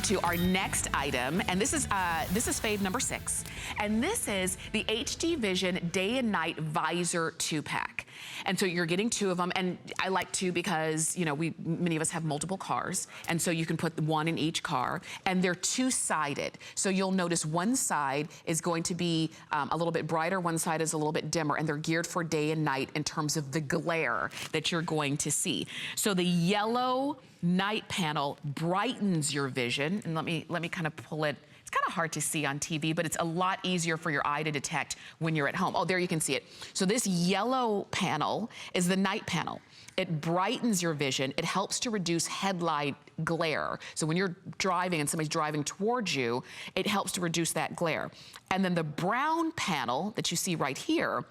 to our next item, and this is fave number 6, and this is the HD Vision Day and Night Visor 2-pack. And so you're getting 2 of them, and I like 2 because, you know, many of us have multiple cars, and so you can put 1 in each car, and they're 2-sided. So you'll notice one side is going to be a little bit brighter, one side is a little bit dimmer, and they're geared for day and night in terms of the glare that you're going to see. So the yellow night panel brightens your vision, and let me kind of pull it. It's kind of hard to see on TV, but it's a lot easier for your eye to detect when you're at home. Oh, there you can see it. So this yellow panel is the night panel. It brightens your vision. It helps to reduce headlight glare. So when you're driving and somebody's driving towards you, it helps to reduce that glare. And then the brown panel that you see right here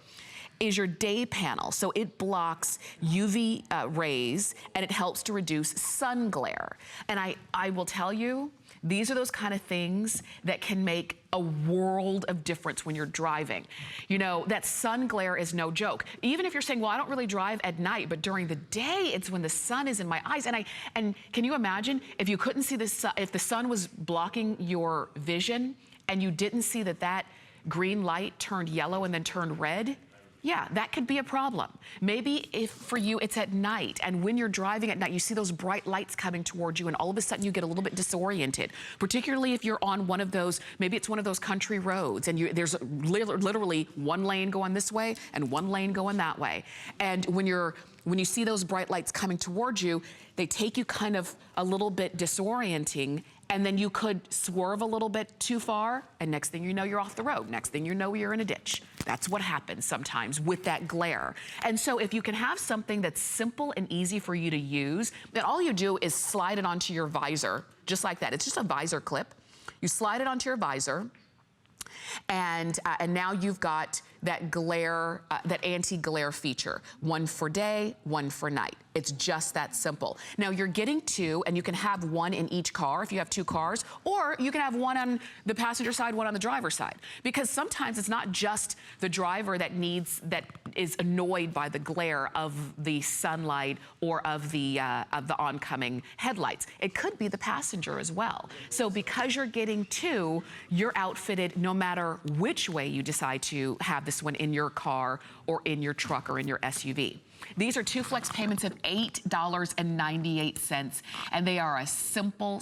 is your day panel. So it blocks UV rays, and it helps to reduce sun glare. And I will tell you, these are those kind of things that can make a world of difference when you're driving. You know, that sun glare is no joke. Even if you're saying, well, I don't really drive at night, but during the day, it's when the sun is in my eyes. And can you imagine if you couldn't see the sun, if the sun was blocking your vision and you didn't see that green light turned yellow and then turned red? Yeah, that could be a problem. Maybe if for you it's at night, and when you're driving at night, you see those bright lights coming towards you, and all of a sudden you get a little bit disoriented, particularly if you're on one of those, maybe it's one of those country roads, and there's literally one lane going this way and one lane going that way. And when you see those bright lights coming towards you, they take you kind of a little bit disorienting, and then you could swerve a little bit too far, and next thing you know, you're off the road. Next thing you know, you're in a ditch. That's what happens sometimes with that glare. And so if you can have something that's simple and easy for you to use, then all you do is slide it onto your visor, just like that. It's just a visor clip. You slide it onto your visor, and now you've got that glare, that anti-glare feature. One for day, one for night. It's just that simple. Now you're getting 2, and you can have 1 in each car if you have 2 cars, or you can have 1 on the passenger side, 1 on the driver's side. Because sometimes it's not just the driver that is annoyed by the glare of the sunlight or of the oncoming headlights. It could be the passenger as well. So because you're getting 2, you're outfitted no matter which way you decide to have this one in your car or in your truck or in your SUV. These are 2 flex payments of $8.98, and they are a simple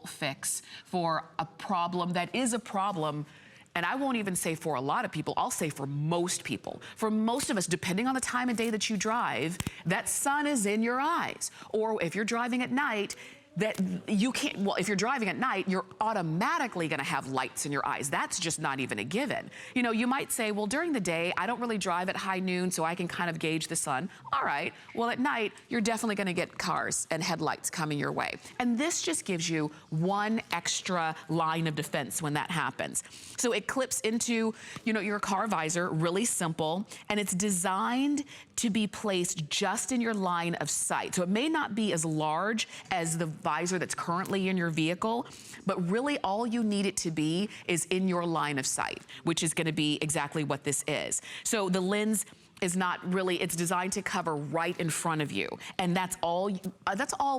fix for a problem that is a problem. And I won't even say for a lot of people, I'll say for most people. For most of us, depending on the time of day that you drive, that sun is in your eyes. Or if you're driving at night, that you can't, well, if you're driving at night, you're automatically gonna have lights in your eyes. That's just not even a given. You know, you might say, well, during the day, I don't really drive at high noon, so I can kind of gauge the sun. All right, well, at night, you're definitely gonna get cars and headlights coming your way. And this just gives you 1 extra line of defense when that happens. So it clips into, you know, your car visor, really simple, and it's designed to be placed just in your line of sight. So it may not be as large as the visor that's currently in your vehicle, but really all you need it to be is in your line of sight, which is gonna be exactly what this is. So the lens is not really, it's designed to cover right in front of you. And that's all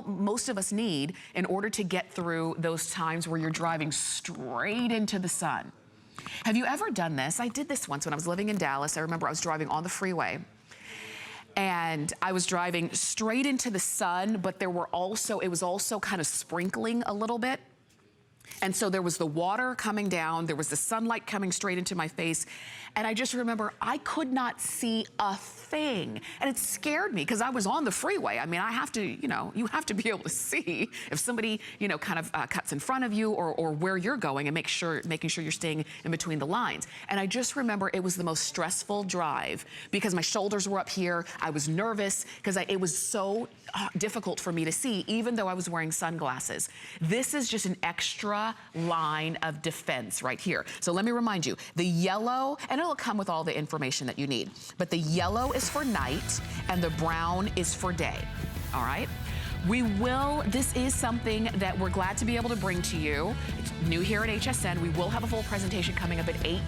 most of us need in order to get through those times where you're driving straight into the sun. Have you ever done this? I did this once when I was living in Dallas. I remember I was driving on the freeway, and I was driving straight into the sun, but it was also kind of sprinkling a little bit. And so there was the water coming down, there was the sunlight coming straight into my face, and I just remember I could not see a thing. And it scared me because I was on the freeway. I mean, I have to, you know, you have to be able to see if somebody, you know, kind of cuts in front of you or where you're going, and making sure you're staying in between the lines. And I just remember it was the most stressful drive because my shoulders were up here. I was nervous because it was so difficult for me to see, even though I was wearing sunglasses. This is just an extra line of defense right here. So let me remind you, the yellow, and it'll come with all the information that you need, but the yellow is for night and the brown is for day, all right? This is something that we're glad to be able to bring to you. It's new here at HSN. We will have a full presentation coming up at 8.